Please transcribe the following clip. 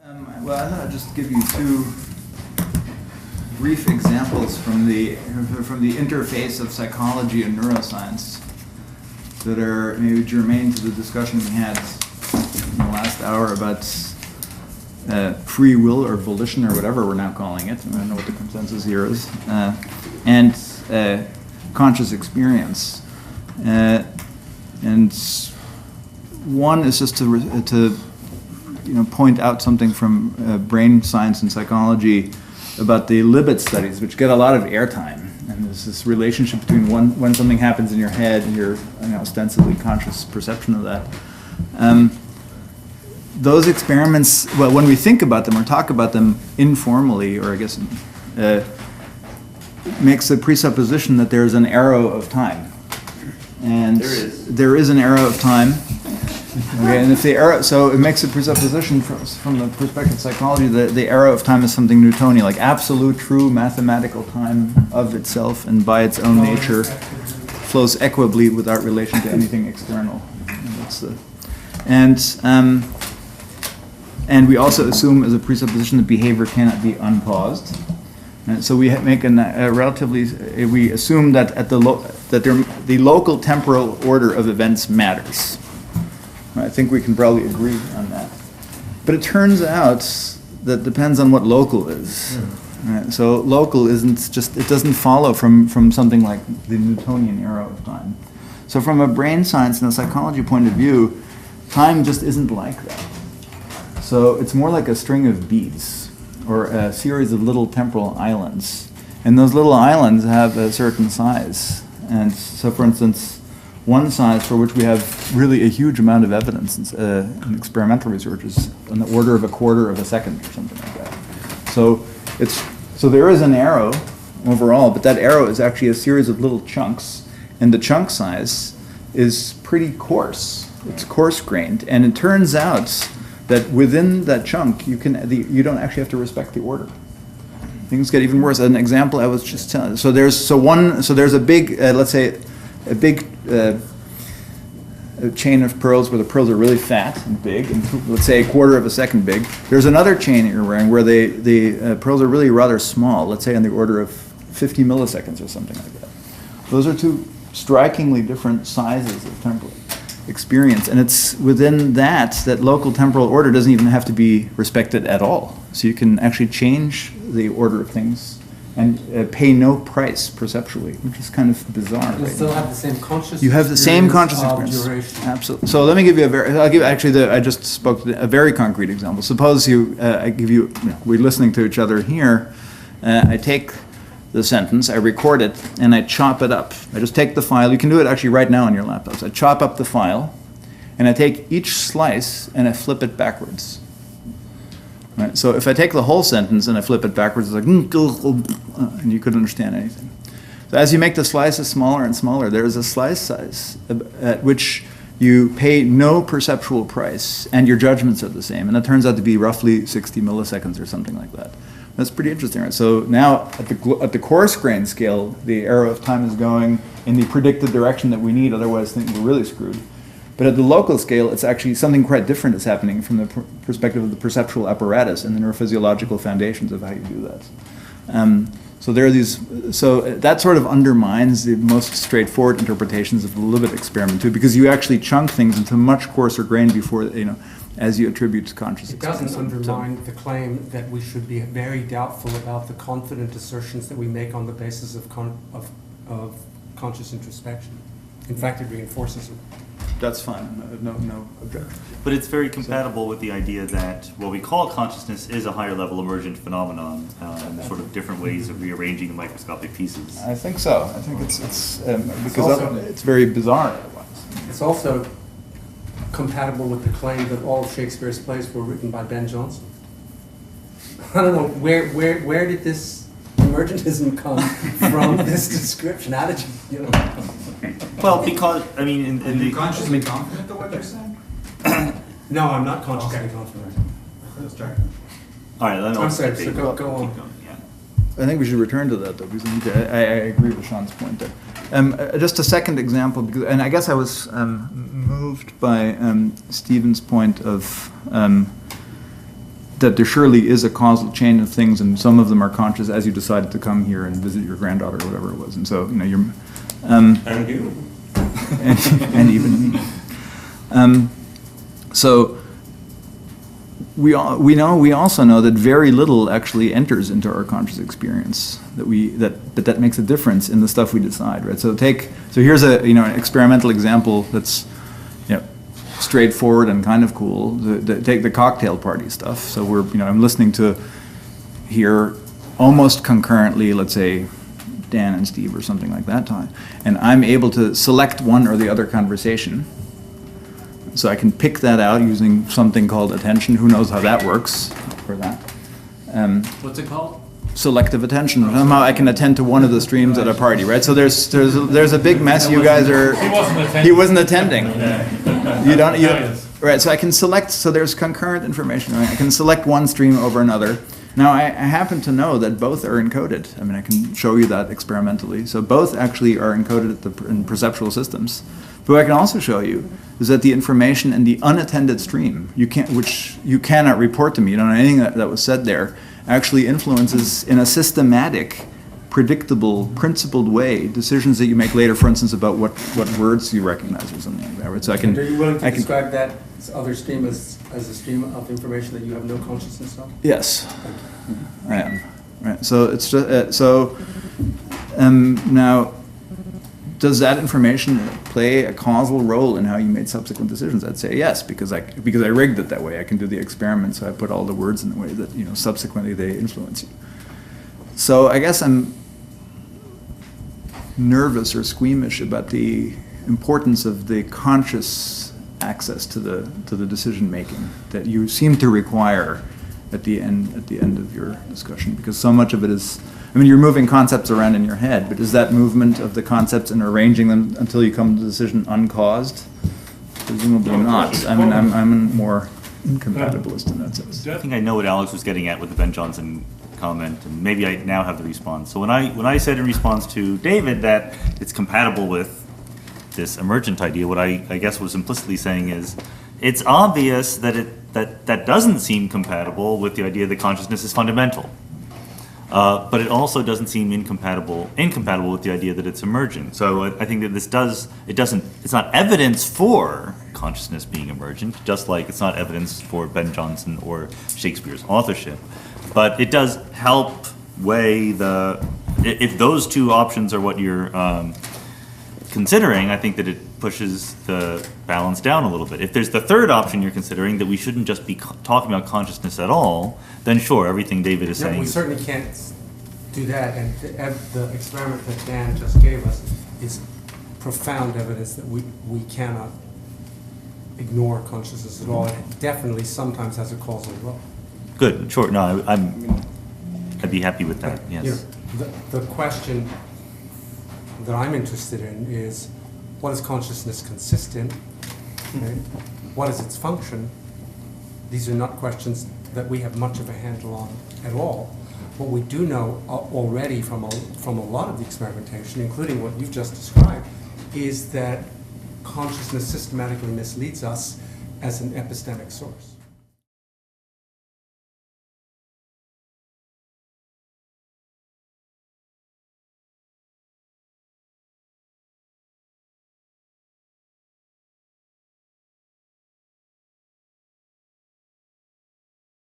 Well, I thought I'd just give you two brief examples from the interface of psychology and neuroscience that are maybe germane to the discussion we had in the last hour about free will or volition or whatever we're now calling it. I don't know what the consensus here is. And conscious experience. And one is just to point out something from brain science and psychology about the Libet studies, which get a lot of airtime. And there's this relationship between when something happens in your head and your ostensibly conscious perception of that. Those experiments, well, when we think about them or talk about them informally, or I guess makes the presupposition that there is an arrow of time. And there is an arrow of time. Okay, and if the arrow, so it makes a presupposition from the perspective of psychology that the arrow of time is something Newtonian, like absolute, true mathematical time of itself and by its own nature flows equably without relation to anything external. And we also assume as a presupposition that behavior cannot be unpaused. And so we make we assume that the local temporal order of events matters. I think we can probably agree on that. But it turns out that depends on what local is. Right? So local it doesn't follow from something like the Newtonian arrow of time. So from a brain science and a psychology point of view, time just isn't like that. So it's more like a string of beads or a series of little temporal islands. And those little islands have a certain size. And so for instance, one size for which we have really a huge amount of evidence in experimental research is on the order of a quarter of a second or something like that. So there is an arrow overall, but that arrow is actually a series of little chunks, and the chunk size is pretty coarse. It's coarse-grained, and it turns out that within that chunk you don't actually have to respect the order. Things get even worse. An example I was just telling. So there's a big let's say a big a chain of pearls where the pearls are really fat and big, and let's say a quarter of a second big. There's another chain that you're wearing where the pearls are really rather small, let's say on the order of 50 milliseconds or something like that. Those are two strikingly different sizes of temporal experience, and it's within that local temporal order doesn't even have to be respected at all. So you can actually change the order of things and pay no price perceptually, which is kind of bizarre. You still have the same conscious. You have the same conscious experience. Duration. Absolutely. So let me give you I just spoke to a very concrete example. Suppose we're listening to each other here. I take the sentence, I record it, and I chop it up. I just take the file. You can do it actually right now on your laptops. I chop up the file, and I take each slice and I flip it backwards. Right? So if I take the whole sentence and I flip it backwards, it's like, and you couldn't understand anything. So as you make the slices smaller and smaller, there is a slice size at which you pay no perceptual price, and your judgments are the same. And that turns out to be roughly 60 milliseconds or something like that. That's pretty interesting. Right? So now at the coarse grain scale, the arrow of time is going in the predicted direction that we need, otherwise I think we're really screwed. But at the local scale, it's actually something quite different is happening from the perspective of the perceptual apparatus and the neurophysiological foundations of how you do that. So there are these. So that sort of undermines the most straightforward interpretations of the Libet experiment too, because you actually chunk things into much coarser grain before as you attribute to conscious experience. It doesn't undermine the claim that we should be very doubtful about the confident assertions that we make on the basis of conscious introspection. In fact, it reinforces it. That's fine. No objection. But it's very compatible with the idea that what we call consciousness is a higher level emergent phenomenon, and sort of different ways of rearranging the microscopic pieces. I think so. I think it's because it's very bizarre otherwise. It's also compatible with the claim that all of Shakespeare's plays were written by Ben Jonson. I don't know where did this emergentism come from? This description? How did you Well, because I mean, Are you consciously confident of what you're saying? No, I'm not consciously confident. Just checking. All right, I'm sorry. So go on. Keep going, yeah. I think we should return to that though, because I agree with Sean's point there. Just a second example, and I guess I was moved by Stephen's point of that there surely is a causal chain of things, and some of them are conscious as you decided to come here and visit your granddaughter or whatever it was. And so, you're... And you. and even me. So we also know that very little actually enters into our conscious experience, but that makes a difference in the stuff we decide, right? So here's an experimental example that's straightforward and kind of cool. Take the cocktail party stuff. So I'm listening to here almost concurrently, let's say, Dan and Steve or something like that time, and I'm able to select one or the other conversation. So I can pick that out using something called attention. Who knows how that works for that? What's it called? Selective attention. Somehow I can attend to one of the streams at a party, right? So there's a big mess. You guys are. He wasn't attending. Right. So I can select. So there's concurrent information. Right? I can select one stream over another. Now, I happen to know that both are encoded. I mean, I can show you that experimentally. So both actually are encoded in perceptual systems. But what I can also show you is that the information in the unattended stream, which you cannot report to me, you don't know anything that was said there, actually influences in a systematic, predictable, principled way decisions that you make later, for instance, about what words you recognize or something like that. Right? So I can. Are you willing to describe that other stream as a stream of information that you have no consciousness of? Yes, I am. Right. So it's just now. Does that information play a causal role in how you made subsequent decisions? I'd say yes, because I rigged it that way. I can do the experiment, so I put all the words in the way that subsequently they influence you. So I guess I'm nervous or squeamish about the importance of the conscious access to the decision making that you seem to require at the end of your discussion, because so much of it is. I mean, you're moving concepts around in your head, but is that movement of the concepts and arranging them until you come to the decision uncaused? Presumably not. I mean, I'm more incompatibilist in that sense. I think I know what Alex was getting at with the Ben Jonson comment, and maybe I now have the response. So when I said in response to David that it's compatible with this emergent idea, what I guess was implicitly saying is it's obvious that that doesn't seem compatible with the idea that consciousness is fundamental. But it also doesn't seem incompatible with the idea that it's emergent. So I think that it's not evidence for consciousness being emergent, just like it's not evidence for Ben Jonson or Shakespeare's authorship. But it does help weigh if those two options are what you're considering, I think that it pushes the balance down a little bit. If there's the third option you're considering, that we shouldn't just be talking about consciousness at all, then sure, everything David is saying. We certainly can't do that, and the experiment that Dan just gave us is profound evidence that we cannot ignore consciousness at all. It definitely sometimes has a causal role. Good, sure. No, I'd be happy with that. Yes. The question that I'm interested in is, what is consciousness consist in? Okay? What is its function? These are not questions that we have much of a handle on at all. What we do know already from a lot of the experimentation, including what you've just described, is that consciousness systematically misleads us as an epistemic source.